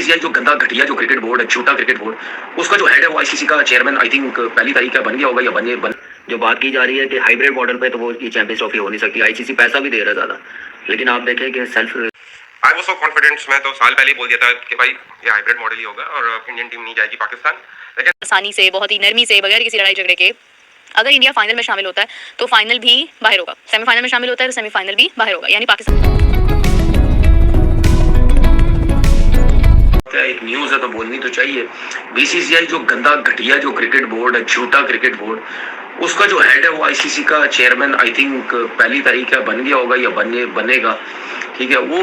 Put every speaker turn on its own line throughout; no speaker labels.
BCCI जो गंदा घटिया जो क्रिकेट बोर्ड है, झूठा क्रिकेट बोर्ड, उसका जो हेड है वो आईसीसी का चेयरमैन आई थिंक पहली तारीख का बन गया होगा या बन जो बात की जा रही है कि हाइब्रिड मॉडल पे तो वो चैंपियंस ट्रॉफी हो नहीं सकती। आईसीसी पैसा भी दे रहा है ज्यादा, लेकिन आप देखें कि self
I was so confident, मैं तो साल पहले ही बोल दिया था कि भाई ये हाइब्रिड मॉडल ही होगा और इंडियन टीम नहीं जाएगी पाकिस्तान। लेकिन
आसानी से, बहुत ही नरमी से, बगैर किसी लड़ाई झगड़े के अगर इंडिया फाइनल में शामिल होता है तो फाइनल भी बाहर होगा, सेमीफाइनल में शामिल होता है तो सेमीफाइनल भी बाहर होगा, यानी पाकिस्तान।
एक न्यूज है तो बोलनी तो चाहिए। बीसीसीआई जो गंदा घटिया जो क्रिकेट बोर्ड है, झूठा क्रिकेट बोर्ड, उसका जो हेड है वो आईसीसी का चेयरमैन आई थिंक पहली तारीख का बन गया होगा या बनेगा। ठीक है, वो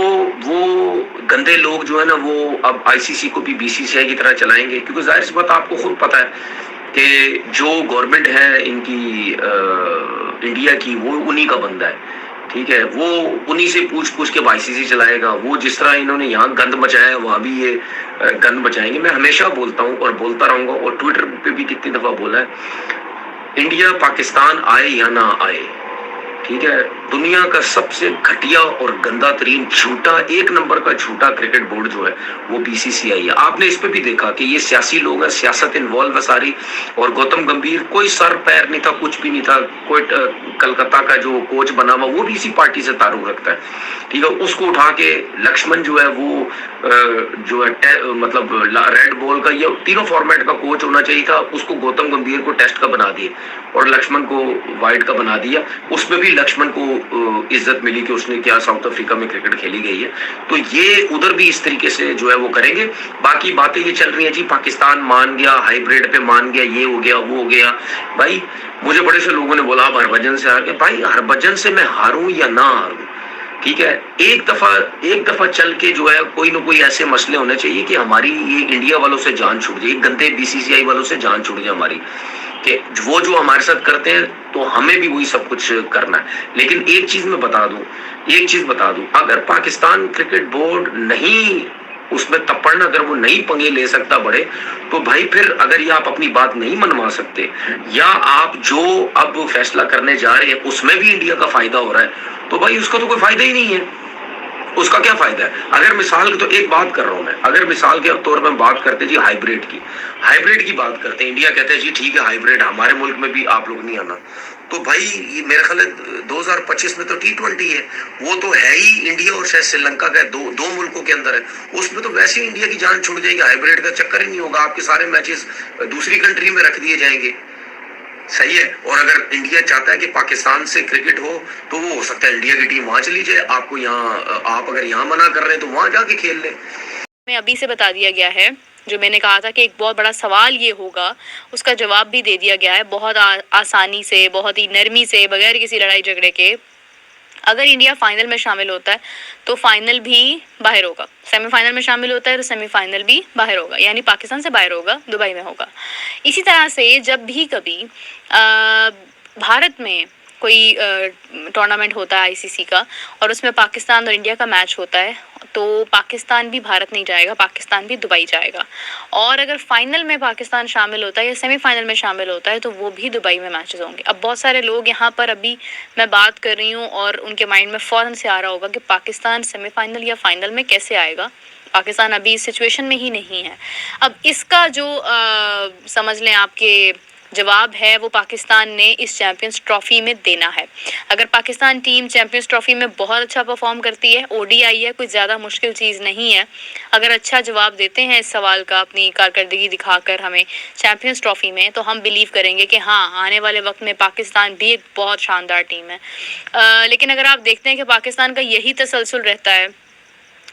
गंदे लोग जो है ना वो अब आईसीसी को भी बीसीसीआई की तरह चलाएंगे, क्योंकि जाहिर सी बात आपको खुद पता है कि जो गवर्नमेंट है इनकी इंडिया की, वो उन्हीं का बंदा है। ठीक है, वो उन्हीं से पूछ के आईसीसी चलाएगा। वो जिस तरह इन्होंने यहाँ गंद मचाया है वहां भी ये गंद मचाएंगे। मैं हमेशा बोलता हूँ और बोलता रहूंगा, और ट्विटर पे भी कितनी दफा बोला है, इंडिया पाकिस्तान आए या ना आए, ठीक है, दुनिया का सबसे घटिया और गंदा तरीन झूठा, एक नंबर का झूठा क्रिकेट बोर्ड जो है वो बीसीसीआई है। आपने इस पे भी देखा कि ये सियासी लोग हैं, सियासत इन्वॉल्व है सारी, और गौतम गंभीर कोई सर पैर नहीं था, कुछ भी नहीं था। कोई कलकत्ता का जो कोच बना हुआ वो भी इसी पार्टी से ताल्लुक रखता है। ठीक है, उसको उठा के लक्ष्मण जो है वो जो है मतलब रेड बॉल का ये तीनों फॉर्मेट का कोच होना चाहिए था, उसको गौतम गंभीर को टेस्ट का बना दिए और लक्ष्मण को वाइट का बना दिया। उसमें भी लक्ष्मण को इज्जत मिली कि उसने क्या साउथ अफ्रीका में क्रिकेट खेली गई है। तो ये उधर भी इस तरीके से जो है वो करेंगे। बाकी बातें ये चल रही है जी, पाकिस्तान मान गया, हाइब्रिड पे मान गया, ये हो गया वो हो गया। भाई मुझे बड़े से लोगों ने बोला आप हरभजन से हार गए। भाई हरभजन से मैं हारूं या ना हारूं, ठीक है, एक दफा चल के जो है कोई ना कोई ऐसे मसले होने चाहिए कि हमारी ये इंडिया वालों से जान छूट जाए, गंदे बीसीसीआई वालों से जान छूट जाए हमारी, कि वो जो हमारे साथ करते हैं तो हमें भी वही सब कुछ करना है। लेकिन एक चीज बता दूं, अगर पाकिस्तान क्रिकेट बोर्ड नहीं उसमें तपड़ना, अगर वो नहीं पंगे ले सकता बड़े, तो भाई फिर अगर ये आप अपनी बात नहीं मनवा सकते, या आप जो अब फैसला करने जा रहे हैं उसमें भी इंडिया का फायदा हो रहा है, तो भाई उसका तो कोई फायदा ही नहीं है। उसका क्या फायदा है? अगर मिसाल की, तो एक बात कर रहा हूं मैं, अगर मिसाल के तौर पर बात करते जी हाइब्रिड की बात करते हैं, इंडिया कहते हैं जी ठीक है हाइब्रिड हमारे मुल्क में भी आप लोग नहीं आना, तो भाई ये मेरा ख्याल है 2025 में तो T20 है, वो तो है ही इंडिया और शायद श्रीलंका का दो मुल्कों के अंदर है, उसमें तो वैसे ही इंडिया की जान छुड़ जाएगी, हाइब्रिड का चक्कर ही नहीं होगा, आपके सारे मैचेस दूसरी कंट्री में रख दिए जाएंगे। सही है। और अगर इंडिया चाहता है कि पाकिस्तान से क्रिकेट हो, तो वो हो सकता है इंडिया की टीम वहां चली जाए, आपको यहाँ, आप अगर यहाँ मना कर रहे हैं तो वहां जाके खेल ले।
मैं अभी से बता दिया गया है, जो मैंने कहा था कि एक बहुत बड़ा सवाल ये होगा, उसका जवाब भी दे दिया गया है, बहुत आसानी से, बहुत ही नरमी से, बगैर किसी लड़ाई झगड़े के। अगर इंडिया फाइनल में शामिल होता है तो फाइनल भी बाहर होगा, सेमीफाइनल में शामिल होता है तो सेमीफाइनल भी बाहर होगा, यानी पाकिस्तान से बाहर होगा, दुबई में होगा। इसी तरह से जब भी कभी भारत में कोई टूर्नामेंट होता है आईसीसी का और उसमें पाकिस्तान और इंडिया का मैच होता है, तो पाकिस्तान भी भारत नहीं जाएगा, पाकिस्तान भी दुबई जाएगा। और अगर फाइनल में पाकिस्तान शामिल होता है या सेमीफाइनल में शामिल होता है तो वो भी दुबई में मैचेस होंगे। अब बहुत सारे लोग यहाँ पर, अभी मैं बात कर रही हूँ और उनके माइंड में फ़ौरन से आ रहा होगा कि पाकिस्तान सेमीफाइनल या फाइनल में कैसे आएगा, पाकिस्तान अभी इस सिचुएशन में ही नहीं है। अब इसका जो समझ लें आपके जवाब है, वो पाकिस्तान ने इस चैंपियंस ट्रॉफी में देना है। अगर पाकिस्तान टीम चैंपियंस ट्रॉफी में बहुत अच्छा परफॉर्म करती है, ओडीआई है, कोई ज़्यादा मुश्किल चीज़ नहीं है, अगर अच्छा जवाब देते हैं इस सवाल का अपनी कारकर्दगी दिखाकर हमें चैंपियंस ट्रॉफी में, तो हम बिलीव करेंगे कि हाँ, आने वाले वक्त में पाकिस्तान भी एक बहुत शानदार टीम है। लेकिन अगर आप देखते हैं कि पाकिस्तान का यही तसलसल रहता है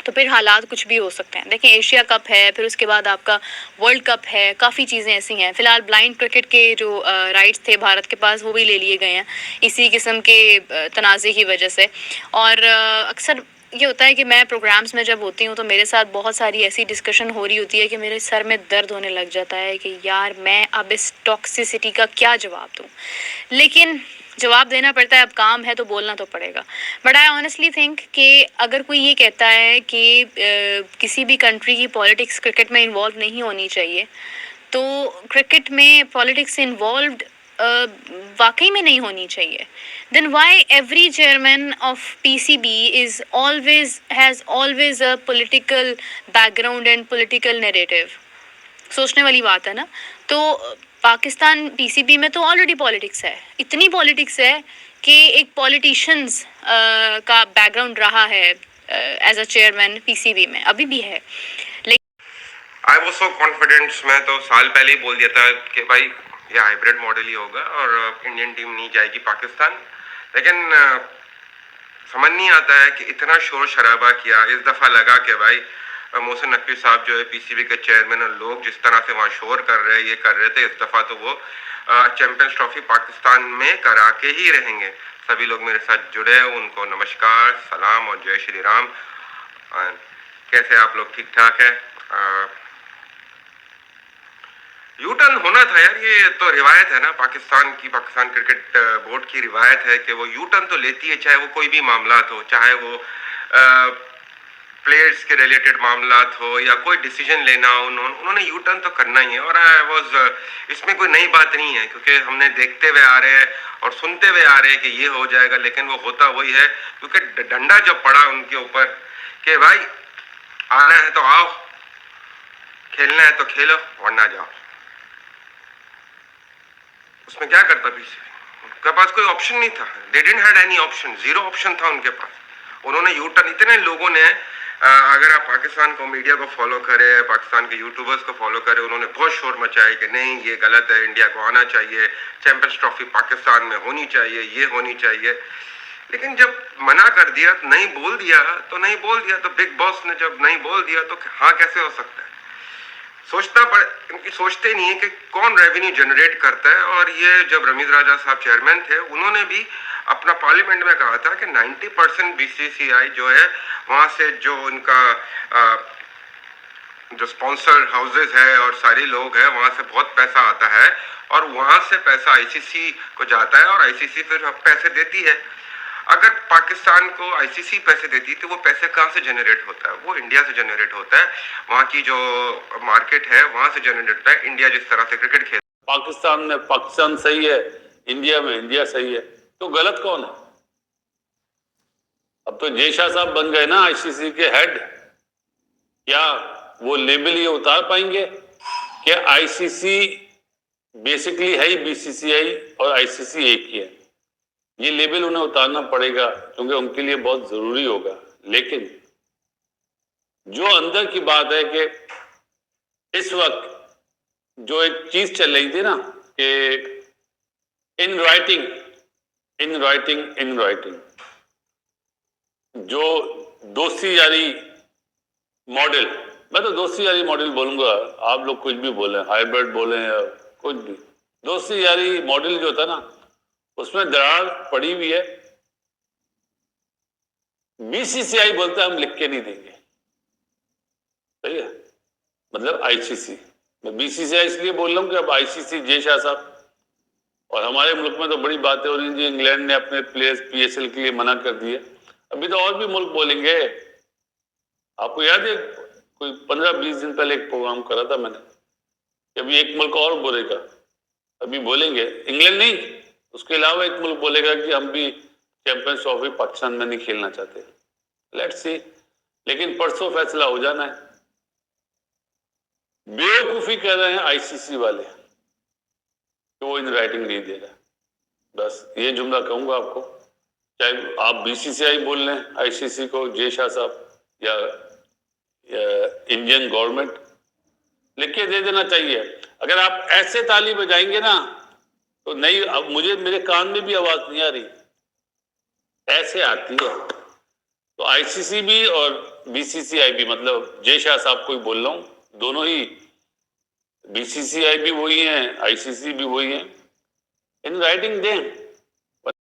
तो फिर हालात कुछ भी हो सकते हैं। देखें, एशिया कप है, फिर उसके बाद आपका वर्ल्ड कप है, काफ़ी चीज़ें ऐसी हैं। फ़िलहाल ब्लाइंड क्रिकेट के जो राइट्स थे भारत के पास, वो भी ले लिए गए हैं इसी किस्म के तनाज़े की वजह से। और अक्सर ये होता है कि मैं प्रोग्राम्स में जब होती हूँ तो मेरे साथ बहुत सारी ऐसी डिस्कशन हो रही होती है कि मेरे सर में दर्द होने लग जाता है कि यार मैं अब इस टॉक्सिसिटी का क्या जवाब दूँ, लेकिन जवाब देना पड़ता है, अब काम है तो बोलना तो पड़ेगा। बट आई ऑनेस्टली थिंक कि अगर कोई ये कहता है कि किसी भी कंट्री की पॉलिटिक्स क्रिकेट में इन्वॉल्व नहीं होनी चाहिए, तो क्रिकेट में पॉलिटिक्स इन्वॉल्व्ड वाकई में नहीं होनी चाहिए, then why every chairman of PCB is always has always a political background and political narrative? सोचने वाली बात है ना। तो पाकिस्तान पीसीबी में तो ऑलरेडी पॉलिटिक्स है, इतनी पॉलिटिक्स है कि एक पॉलिटिशियंस का बैकग्राउंड रहा है एज अ चेयरमैन पीसीबी में, अभी भी है।
आई वॉज सो कॉन्फिडेंट, मैं तो साल पहले ही बोल दिया था कि भाई ये हाइब्रिड मॉडल ही होगा और इंडियन टीम नहीं जाएगी पाकिस्तान। लेकिन समझ नहीं आता है कि इतना शोर शराबा किया इस दफ़ा, लगा कि भाई मोहसिन नकवी साहब जो है पीसीबी के चेयरमैन, और लोग जिस तरह से वहाँ शोर कर रहे हैं, ये कर रहे थे, इस दफ़ा तो वो चैंपियंस ट्रॉफी पाकिस्तान में करा के ही रहेंगे। सभी लोग मेरे साथ जुड़े हैं, उनको नमस्कार, सलाम और जय श्री राम। कैसे आप लोग? ठीक ठाक है? यू टर्न होना था यार, ये तो रिवायत है ना पाकिस्तान की, पाकिस्तान क्रिकेट बोर्ड की रिवायत है कि वो यू टर्न तो लेती है, चाहे वो कोई भी मामला हो, चाहे वो प्लेयर्स के रिलेटेड मामला हो या कोई डिसीजन लेना हो, उन्होंने यू टर्न तो करना ही है। और इसमें कोई नई बात नहीं है, क्योंकि हमने देखते हुए आ रहे हैं और सुनते हुए आ रहे हैं कि ये हो जाएगा, लेकिन वो होता वही है। क्योंकि डंडा जब पड़ा उनके ऊपर कि भाई आना है तो आओ, खेलना है तो खेलो वरना जाओ, उसमें क्या करता पीछे? उनके पास कोई ऑप्शन नहीं था, they didn't had any option, zero option था उनके पास। उन्होंने यू टर्न, इतने लोगों ने, अगर आप पाकिस्तान को मीडिया को फॉलो करें, पाकिस्तान के यूट्यूबर्स को फॉलो करें, उन्होंने बहुत शोर मचाया कि नहीं ये गलत है, इंडिया को आना चाहिए, चैंपियंस ट्रॉफी पाकिस्तान में होनी चाहिए, ये होनी चाहिए। लेकिन जब मना कर दिया, नहीं बोल दिया तो नहीं बोल दिया, तो बिग बॉस ने जब नहीं बोल दिया तो हाँ कैसे हो सकता है? सोचता पड़े, इनकी सोचते नहीं है कि कौन रेवेन्यू जनरेट करता है। और ये जब रमीज राजा साहब चेयरमैन थे, उन्होंने भी अपना पार्लियामेंट में कहा था कि 90% बीसीसीआई जो है वहां से जो उनका जो स्पॉन्सर हाउसेज है और सारे लोग हैं, वहां से बहुत पैसा आता है और वहां से पैसा आईसीसी को जाता है और आईसीसी फिर पैसे देती है। अगर पाकिस्तान को आईसीसी पैसे देती तो वो पैसे कहाँ से जनरेट होता है? वो इंडिया से जनरेट होता है, वहाँ की जो मार्केट है वहां से जनरेट होता है। इंडिया जिस तरह से क्रिकेट खेल,
पाकिस्तान में पाकिस्तान सही है, इंडिया में इंडिया सही है, तो गलत कौन है? अब तो जय शाह साहब बन गए ना आईसीसी के हेड, क्या वो लेबल ये उतार पाएंगे कि आईसीसी बेसिकली है ही बीसीसीआई और आईसीसी एक ही है? ये लेबल उन्हें उतारना पड़ेगा क्योंकि उनके लिए बहुत जरूरी होगा। लेकिन जो अंदर की बात है कि इस वक्त जो एक चीज चल रही थी ना कि इन राइटिंग जो दोस्ती यारी मॉडल, मैं तो दोस्ती यारी मॉडल बोलूंगा, आप लोग कुछ भी बोले, हाइब्रिड बोले या कुछ भी, दोस्ती यारी मॉडल जो था ना उसमें दरार पड़ी हुई है। बीसीसीआई बोलता है हम लिख के नहीं देंगे, सही है, मतलब आईसीसी, मैं बीसीसीआई इसलिए बोल रहा हूं कि अब आईसीसी जय शाह साहब, और हमारे मुल्क में तो बड़ी बातें हो रही थी, इंग्लैंड ने अपने प्लेयर्स पीएसएल के लिए मना कर दिए, अभी तो और भी मुल्क बोलेंगे। आपको याद है कोई 15-20 दिन पहले एक प्रोग्राम करा था मैंने, अभी एक मुल्क और बोलेगा, अभी बोलेंगे, इंग्लैंड नहीं, उसके अलावा एक मुल्क बोलेगा कि हम भी चैंपियंस ट्रॉफी पाकिस्तान में नहीं खेलना चाहते। लेट्स सी, लेकिन परसों फैसला हो जाना है। बेवकूफी कर रहे हैं आईसीसी वाले कि वो इन राइटिंग नहीं दे रहा, बस ये जुमला कहूंगा आपको, चाहे आप बीसीसीआई बोल लें आईसीसी को, जय शाह साहब या इंडियन गवर्नमेंट, लिख के दे देना चाहिए। अगर आप ऐसे ताली बजाएंगे ना तो नहीं, अब मुझे मेरे कान में भी आवाज नहीं आ रही, ऐसे आती है। तो आईसीसी भी और बीसीसीआई भी, मतलब जय शाह साहब को ही बोल रहा हूं, दोनों ही, बीसीसीआई भी वही है, आईसीसी भी वही है, इन राइटिंग दें।